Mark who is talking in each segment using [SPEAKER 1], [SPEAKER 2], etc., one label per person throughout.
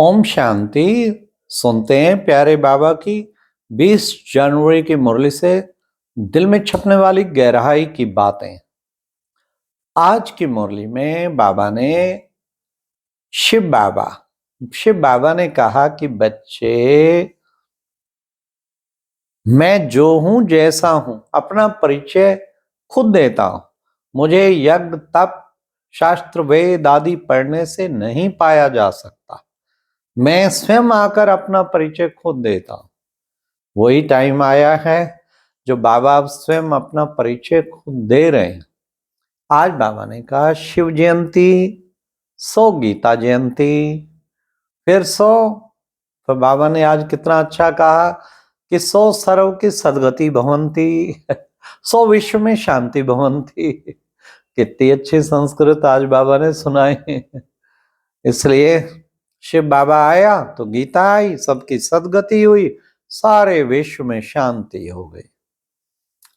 [SPEAKER 1] ओम शांति। सुनते हैं प्यारे बाबा की 20 जनवरी की मुरली से दिल में छपने वाली गहराई की बातें। आज की मुरली में शिव बाबा ने कहा कि बच्चे, मैं जो हूं जैसा हूं अपना परिचय खुद देता हूं। मुझे यज्ञ तप शास्त्र वेद आदि पढ़ने से नहीं पाया जा सकता। मैं स्वयं आकर अपना परिचय खुद देता हूं। वही टाइम आया है जो बाबा अब स्वयं अपना परिचय खुद दे रहे हैं। आज बाबा ने कहा शिव जयंती, सो गीता जयंती, फिर सो। तो बाबा ने आज कितना अच्छा कहा कि सो सर्व की सदगति भवंती, सो विश्व में शांति भवंती। कितनी अच्छी संस्कृत आज बाबा ने सुनाई। इसलिए शिव बाबा आया तो गीता आई, सबकी सदगति हुई, सारे विश्व में शांति हो गई।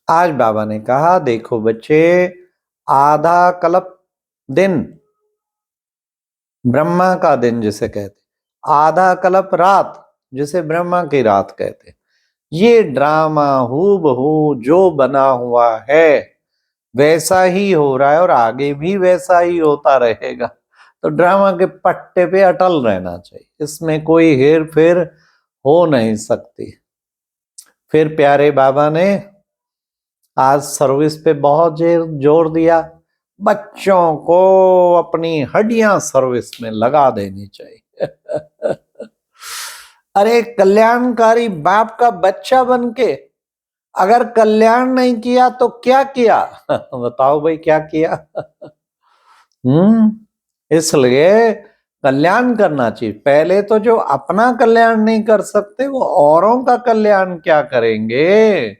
[SPEAKER 1] आज बाबा ने कहा देखो बच्चे, आधा कल्प दिन ब्रह्मा का दिन जिसे कहते, आधा कल्प रात जिसे ब्रह्मा की रात कहते। ये ड्रामा हूबहू जो बना हुआ है वैसा ही हो रहा है और आगे भी वैसा ही होता रहेगा। तो ड्रामा के पट्टे पे अटल रहना चाहिए, इसमें कोई हेर फेर हो नहीं सकती। फिर प्यारे बाबा ने आज सर्विस पे बहुत जोर दिया। बच्चों को अपनी हड्डियां सर्विस में लगा देनी चाहिए। अरे कल्याणकारी बाप का बच्चा बनके अगर कल्याण नहीं किया तो क्या किया? बताओ भाई, क्या किया? इसलिए कल्याण करना चाहिए। पहले तो जो अपना कल्याण नहीं कर सकते वो औरों का कल्याण क्या करेंगे?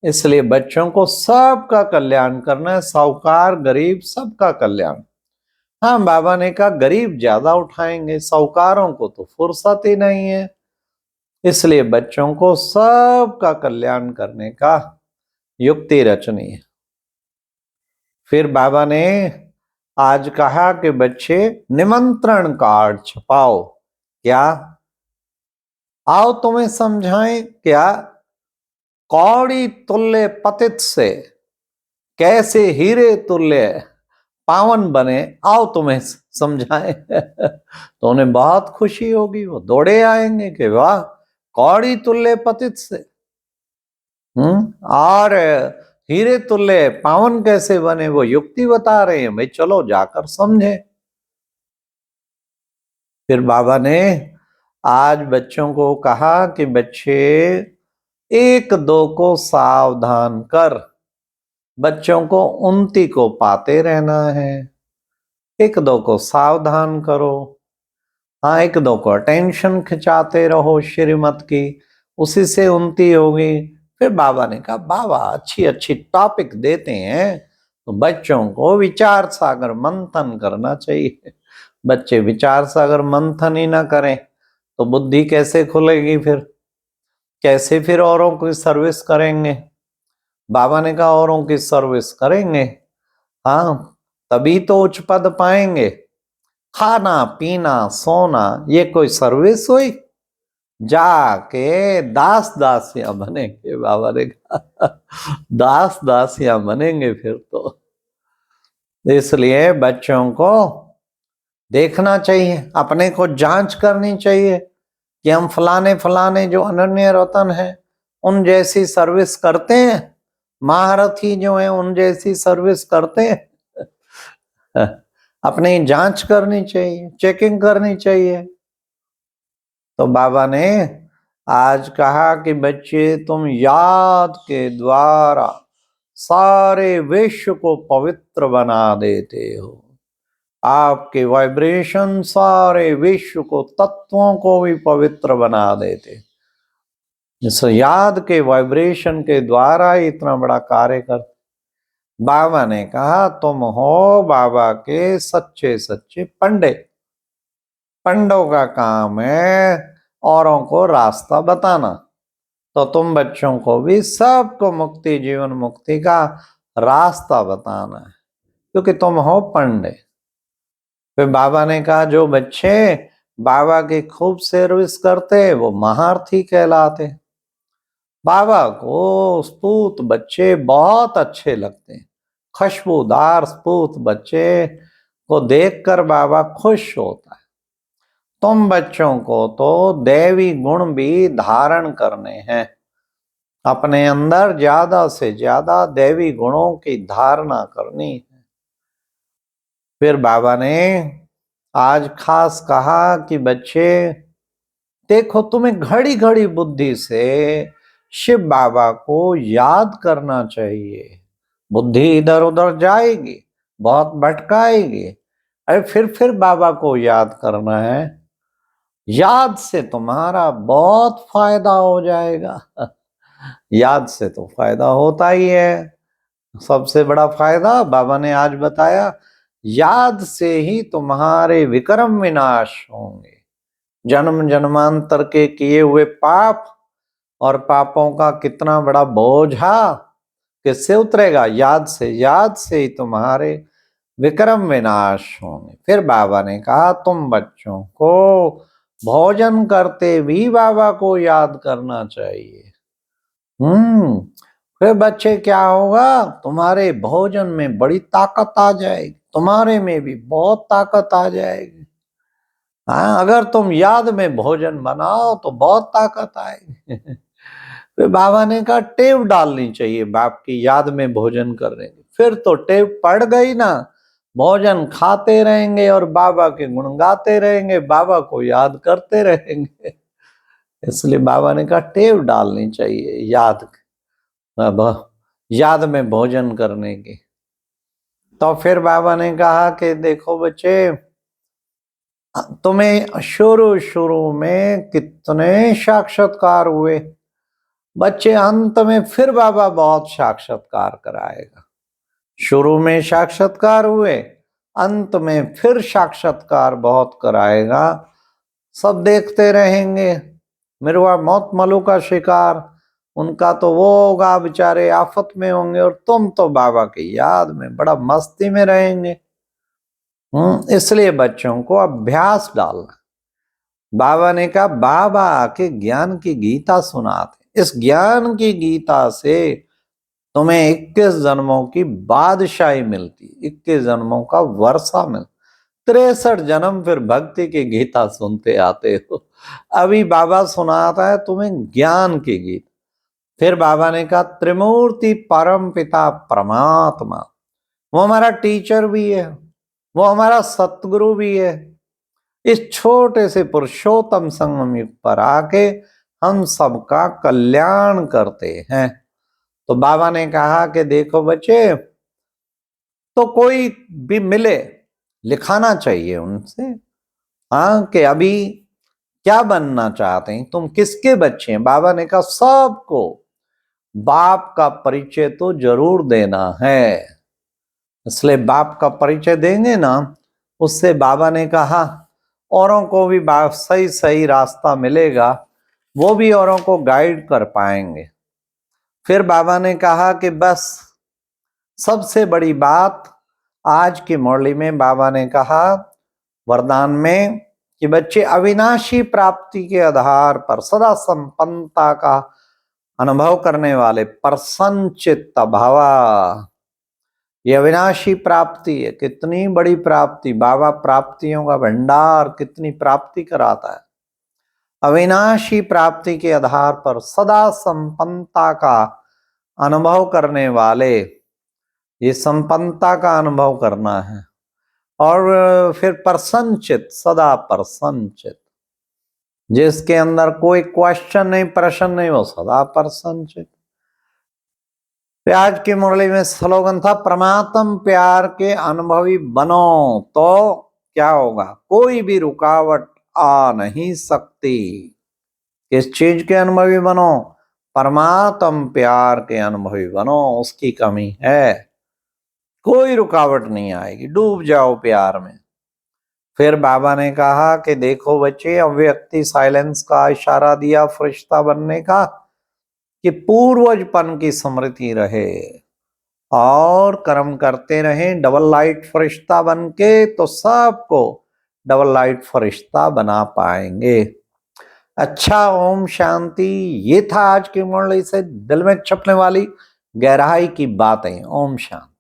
[SPEAKER 1] इसलिए बच्चों को सबका कल्याण करना है, साहूकार गरीब सबका कल्याण। हाँ, बाबा ने कहा गरीब ज्यादा उठाएंगे, साहूकारों को तो फुर्सत ही नहीं है। इसलिए बच्चों को सबका कल्याण करने का युक्ति रचनी है। फिर बाबा ने आज कहा कि बच्चे निमंत्रण कार्ड छपाओ। क्या? आओ तुम्हें समझाएं क्या? कौड़ी तुल्य पतित से कैसे हीरे तुल्य पावन बने, आओ तुम्हें समझाएं। तो उन्हें बहुत खुशी होगी, वो दौड़े आएंगे कि वाह, कौड़ी तुल्य पतित से और हीरे तुल्य पावन कैसे बने, वो युक्ति बता रहे हैं। भाई चलो जाकर समझे। फिर बाबा ने आज बच्चों को कहा कि बच्चे, एक दो को सावधान कर, बच्चों को उन्नति को पाते रहना है। एक दो को सावधान करो। हाँ, एक दो को अटेंशन खिंचाते रहो श्रीमत की, उसी से उन्नति होगी। फिर बाबा ने कहा बाबा अच्छी अच्छी टॉपिक देते हैं तो बच्चों को विचार सागर मंथन करना चाहिए। बच्चे विचार सागर मंथन ही ना करें तो बुद्धि कैसे खुलेगी? फिर कैसे फिर औरों की सर्विस करेंगे? बाबा ने कहा औरों की सर्विस करेंगे, हाँ, तभी तो उच्च पद पाएंगे। खाना पीना सोना ये कोई सर्विस हुई? जाके दास दासियां बनेंगे। बाबा ने कहा दास दासियां बनेंगे फिर तो। इसलिए बच्चों को देखना चाहिए, अपने को जांच करनी चाहिए कि हम फलाने जो अनन्य रतन है उन जैसी सर्विस करते हैं, महारथी जो है उन जैसी सर्विस करते हैं। अपनी जांच करनी चाहिए, चेकिंग करनी चाहिए। तो बाबा ने आज कहा कि बच्चे, तुम याद के द्वारा सारे विश्व को पवित्र बना देते हो। आपके वाइब्रेशन सारे विश्व को, तत्वों को भी पवित्र बना देते। इस याद के वाइब्रेशन के द्वारा इतना बड़ा कार्य कर। बाबा ने कहा तुम हो बाबा के सच्चे सच्चे पंडित। पंडों का काम है औरों को रास्ता बताना, तो तुम बच्चों को भी सबको मुक्ति, जीवन मुक्ति का रास्ता बताना है, क्योंकि तुम हो पंडित। फिर बाबा ने कहा जो बच्चे बाबा की खूब सर्विस करते वो महारथी कहलाते। बाबा को स्पूत बच्चे बहुत अच्छे लगते हैं। खुशबूदार स्पूत बच्चे को देखकर बाबा खुश होता है। तुम बच्चों को तो दैवी गुण भी धारण करने हैं, अपने अंदर ज्यादा से ज्यादा दैवी गुणों की धारणा करनी है। फिर बाबा ने आज खास कहा कि बच्चे देखो, तुम्हें घड़ी घड़ी बुद्धि से शिव बाबा को याद करना चाहिए। बुद्धि इधर उधर जाएगी, बहुत भटकाएगी। अरे फिर बाबा को याद करना है। याद से तुम्हारा बहुत फायदा हो जाएगा। याद से तो फायदा होता ही है। सबसे बड़ा फायदा बाबा ने आज बताया, याद से ही तुम्हारे विक्रम विनाश होंगे। जन्म जन्मांतर के किए हुए पाप और पापों का कितना बड़ा बोझा किससे उतरेगा? याद से। याद से ही तुम्हारे विक्रम विनाश होंगे। फिर बाबा ने कहा, तुम बच्चों को भोजन करते भी बाबा को याद करना चाहिए। फिर बच्चे क्या होगा, तुम्हारे भोजन में बड़ी ताकत आ जाएगी, तुम्हारे में भी बहुत ताकत आ जाएगी। हाँ, अगर तुम याद में भोजन बनाओ तो बहुत ताकत आएगी। फिर बाबा ने कहा, टेव डालनी चाहिए बाप की याद में भोजन करने की। फिर तो टेव पड़ गई ना, भोजन खाते रहेंगे और बाबा के गुण गाते रहेंगे, बाबा को याद करते रहेंगे। इसलिए बाबा ने कहा टेव डालनी चाहिए याद में भोजन करने की। तो फिर बाबा ने कहा कि देखो बच्चे, तुम्हें शुरू शुरू में कितने साक्षात्कार हुए, बच्चे अंत में फिर बाबा बहुत साक्षात्कार कराएगा। शुरू में साक्षात्कार हुए, अंत में फिर साक्षात्कार बहुत कराएगा। सब देखते रहेंगे। मिरवा मौत मलू का शिकार, उनका तो वो होगा, बेचारे आफत में होंगे, और तुम तो बाबा की याद में बड़ा मस्ती में रहेंगे। इसलिए बच्चों को अभ्यास डालना। बाबा ने कहा, बाबा आके ज्ञान की गीता सुनाते, इस ज्ञान की गीता से तुम्हें 21 जन्मों की बादशाही मिलती, 21 जन्मों का वर्षा मिलता, 63 जन्म फिर भक्ति की गीता सुनते आते हो। अभी बाबा सुनाता है तुम्हें ज्ञान की गीता। फिर बाबा ने कहा, त्रिमूर्ति परम पिता परमात्मा, वो हमारा टीचर भी है, वो हमारा सतगुरु भी है। इस छोटे से पुरुषोत्तम संगम युग पर आके हम सबका कल्याण करते हैं। तो बाबा ने कहा कि देखो बच्चे, तो कोई भी मिले लिखाना चाहिए उनसे, हाँ, कि अभी क्या बनना चाहते हैं, तुम किसके बच्चे हैं। बाबा ने कहा सबको बाप का परिचय तो जरूर देना है। इसलिए बाप का परिचय देंगे ना, उससे बाबा ने कहा औरों को भी सही सही रास्ता मिलेगा, वो भी औरों को गाइड कर पाएंगे। फिर बाबा ने कहा कि बस सबसे बड़ी बात आज की मुरली में बाबा ने कहा वरदान में कि बच्चे अविनाशी प्राप्ति के आधार पर सदा संपन्नता का अनुभव करने वाले प्रसन्न चित्त भवा। ये अविनाशी प्राप्ति है, कितनी बड़ी प्राप्ति। बाबा प्राप्तियों का भंडार, कितनी प्राप्ति कराता है। अविनाशी प्राप्ति के आधार पर सदा संपन्नता का अनुभव करने वाले, ये संपन्नता का अनुभव करना है। और फिर प्रसन्नचित, सदा प्रसन्नचित, जिसके अंदर कोई क्वेश्चन नहीं, प्रश्न नहीं, वो सदा प्रसन्नचित। प्याज की मुरली में स्लोगन था, परमात्म प्यार के अनुभवी बनो तो क्या होगा, कोई भी रुकावट आ नहीं सकती। किस चीज के अनुभवी बनो? परमात्म प्यार के अनुभवी बनो, उसकी कमी है, कोई रुकावट नहीं आएगी, डूब जाओ प्यार में। फिर बाबा ने कहा कि देखो बच्चे, अव्यक्ति साइलेंस का इशारा दिया फरिश्ता बनने का, कि पूर्वजपन की स्मृति रहे और कर्म करते रहे डबल लाइट फरिश्ता बन के, तो सबको डबल लाइट फरिश्ता बना पाएंगे। अच्छा, ओम शांति। ये था आज की मुरली से दिल में छपने वाली गहराई की बातें। ओम शांति।